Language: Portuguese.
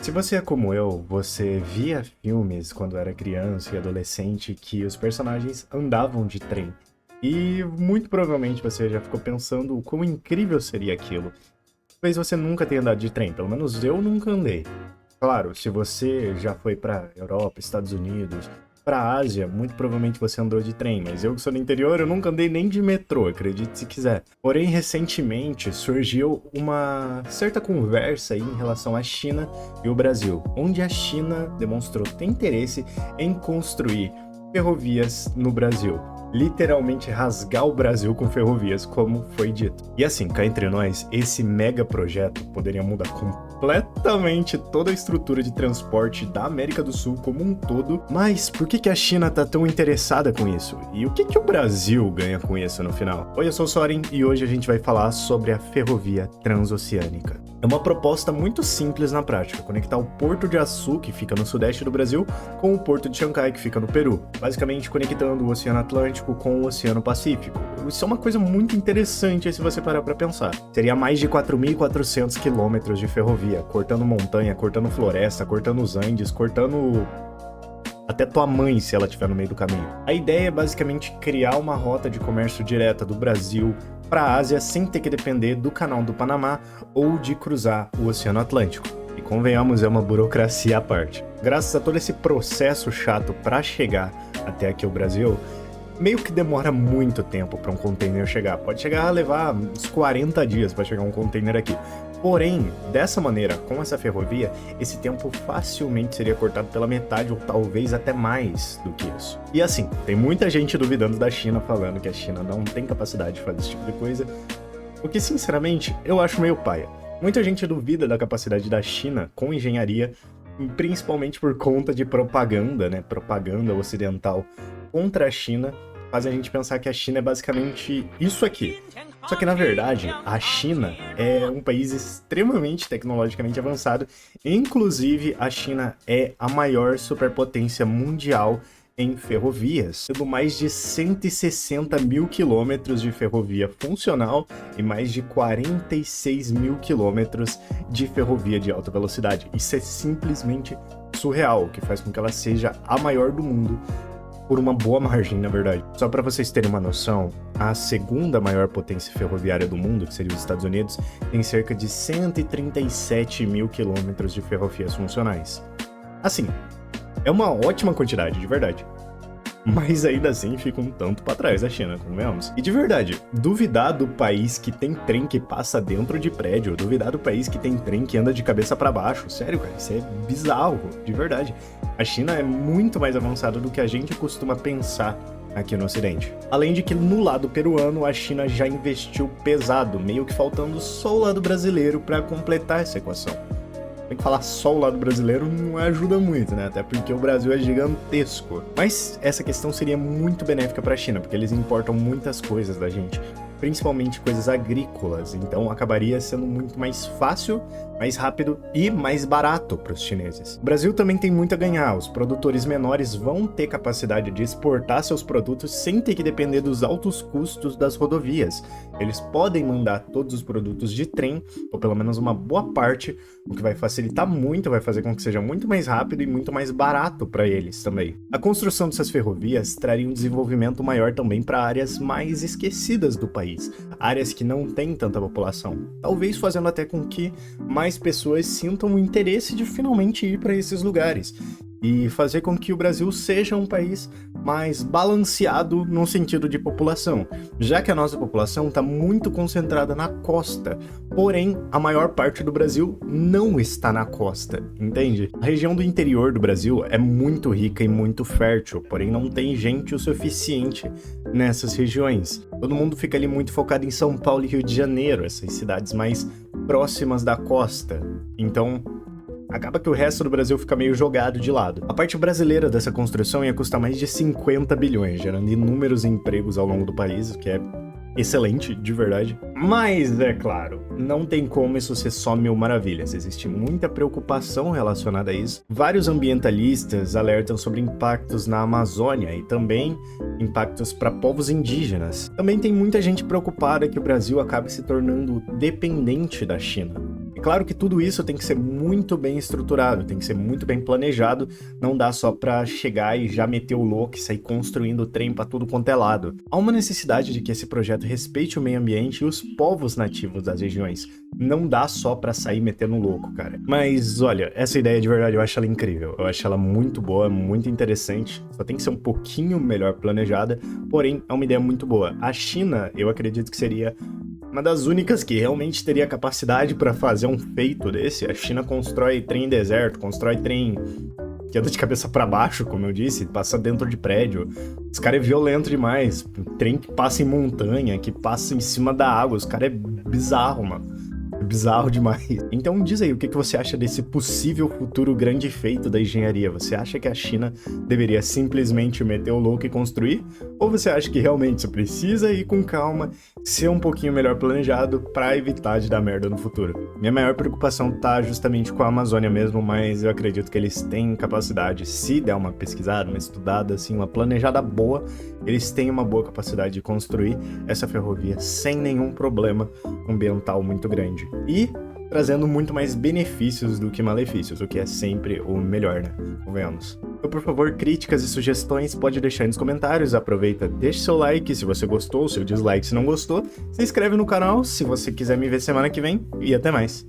Se você é como eu, você via filmes quando era criança e adolescente que os personagens andavam de trem. E muito provavelmente você já ficou pensando o quão incrível seria aquilo. Talvez você nunca tenha andado de trem, pelo menos eu nunca andei. Claro, se você já foi pra Europa, Estados Unidos, pra Ásia, muito provavelmente você andou de trem, mas eu que sou do interior, eu nunca andei nem de metrô, acredite se quiser. Porém, recentemente surgiu uma certa conversa aí em relação à China e o Brasil, onde a China demonstrou ter interesse em construir ferrovias no Brasil. Literalmente rasgar o Brasil com ferrovias, como foi dito. E assim, cá entre nós, esse mega projeto poderia mudar completamente toda a estrutura de transporte da América do Sul como um todo. Mas por que a China tá tão interessada com isso? E o que o Brasil ganha com isso no final? Oi, eu sou o Soren e hoje a gente vai falar sobre a ferrovia transoceânica. É uma proposta muito simples na prática, conectar o Porto de Açu, que fica no sudeste do Brasil, com o Porto de Xangai, que fica no Peru, basicamente conectando o Oceano Atlântico com o Oceano Pacífico. Isso é uma coisa muito interessante se você parar pra pensar. Seria mais de 4.400 quilômetros de ferrovia, cortando montanha, cortando floresta, cortando os Andes, cortando até tua mãe se ela estiver no meio do caminho. A ideia é basicamente criar uma rota de comércio direta do Brasil para a Ásia sem ter que depender do Canal do Panamá ou de cruzar o Oceano Atlântico. E convenhamos, é uma burocracia à parte. Graças a todo esse processo chato para chegar até aqui o Brasil, meio que demora muito tempo para um container chegar. Pode chegar a levar uns 40 dias para chegar um container aqui. Porém, dessa maneira, com essa ferrovia, esse tempo facilmente seria cortado pela metade ou talvez até mais do que isso. E assim, tem muita gente duvidando da China, falando que a China não tem capacidade de fazer esse tipo de coisa, o que sinceramente eu acho meio paia. Muita gente duvida da capacidade da China com engenharia, principalmente por conta de propaganda, né? Propaganda ocidental contra a China, faz a gente pensar que a China é basicamente isso aqui. Só que, na verdade, a China é um país extremamente tecnologicamente avançado. Inclusive, a China é a maior superpotência mundial em ferrovias, tendo mais de 160 mil quilômetros de ferrovia funcional e mais de 46 mil quilômetros de ferrovia de alta velocidade. Isso é simplesmente surreal, o que faz com que ela seja a maior do mundo por uma boa margem, na verdade. Só para vocês terem uma noção, a segunda maior potência ferroviária do mundo, que seria os Estados Unidos, tem cerca de 137 mil quilômetros de ferrovias funcionais. Assim, é uma ótima quantidade, de verdade. Mas ainda assim fica um tanto pra trás da China, convenhamos. E de verdade, duvidar do país que tem trem que passa dentro de prédio, duvidar do país que tem trem que anda de cabeça pra baixo, sério, cara, isso é bizarro, de verdade. A China é muito mais avançada do que a gente costuma pensar aqui no Ocidente. Além de que no lado peruano a China já investiu pesado, meio que faltando só o lado brasileiro pra completar essa equação. Tem que falar só o lado brasileiro não ajuda muito, né? Até porque o Brasil é gigantesco. Mas essa questão seria muito benéfica para a China, porque eles importam muitas coisas da gente, principalmente coisas agrícolas. Então acabaria sendo muito mais fácil, mais rápido e mais barato para os chineses. O Brasil também tem muito a ganhar. Os produtores menores vão ter capacidade de exportar seus produtos sem ter que depender dos altos custos das rodovias. Eles podem mandar todos os produtos de trem, ou pelo menos uma boa parte, o que vai facilitar muito, vai fazer com que seja muito mais rápido e muito mais barato para eles também. A construção dessas ferrovias traria um desenvolvimento maior também para áreas mais esquecidas do país, áreas que não têm tanta população, talvez fazendo até com que mais pessoas sintam o interesse de finalmente ir para esses lugares e fazer com que o Brasil seja um país mais balanceado no sentido de população, já que a nossa população está muito concentrada na costa, porém a maior parte do Brasil não está na costa, entende? A região do interior do Brasil é muito rica e muito fértil, porém não tem gente o suficiente nessas regiões. Todo mundo fica ali muito focado em São Paulo e Rio de Janeiro, essas cidades mais próximas da costa, então acaba que o resto do Brasil fica meio jogado de lado. A parte brasileira dessa construção ia custar mais de 50 bilhões, gerando inúmeros empregos ao longo do país, o que é excelente, de verdade. Mas, é claro, não tem como isso ser só mil maravilhas. Existe muita preocupação relacionada a isso. Vários ambientalistas alertam sobre impactos na Amazônia e também impactos para povos indígenas. Também tem muita gente preocupada que o Brasil acabe se tornando dependente da China. Claro que tudo isso tem que ser muito bem estruturado, tem que ser muito bem planejado, não dá só pra chegar e já meter o louco e sair construindo o trem pra tudo quanto é lado. Há uma necessidade de que esse projeto respeite o meio ambiente e os povos nativos das regiões. Não dá só pra sair metendo louco, cara. Mas olha, essa ideia de verdade eu acho ela incrível, eu acho ela muito boa, muito interessante, só tem que ser um pouquinho melhor planejada, porém é uma ideia muito boa. A China, eu acredito que seria uma das únicas que realmente teria capacidade para fazer um feito desse. A China constrói trem em deserto, constrói trem que anda de cabeça para baixo, como eu disse, passa dentro de prédio. Os caras é violento demais. Trem que passa em montanha, que passa em cima da água. Os caras é bizarro, mano. É bizarro demais. Então diz aí, o que você acha desse possível futuro grande feito da engenharia? Você acha que a China deveria simplesmente meter o louco e construir? Ou você acha que realmente isso precisa ir com calma, ser um pouquinho melhor planejado para evitar de dar merda no futuro? Minha maior preocupação tá justamente com a Amazônia mesmo, mas eu acredito que eles têm capacidade, se der uma pesquisada, uma estudada, assim, uma planejada boa, eles têm uma boa capacidade de construir essa ferrovia sem nenhum problema ambiental muito grande. E trazendo muito mais benefícios do que malefícios, o que é sempre o melhor, né? Convenhamos. Então, por favor, críticas e sugestões pode deixar nos comentários. Aproveita, deixa seu like se você gostou, seu dislike se não gostou. Se inscreve no canal se você quiser me ver semana que vem e até mais.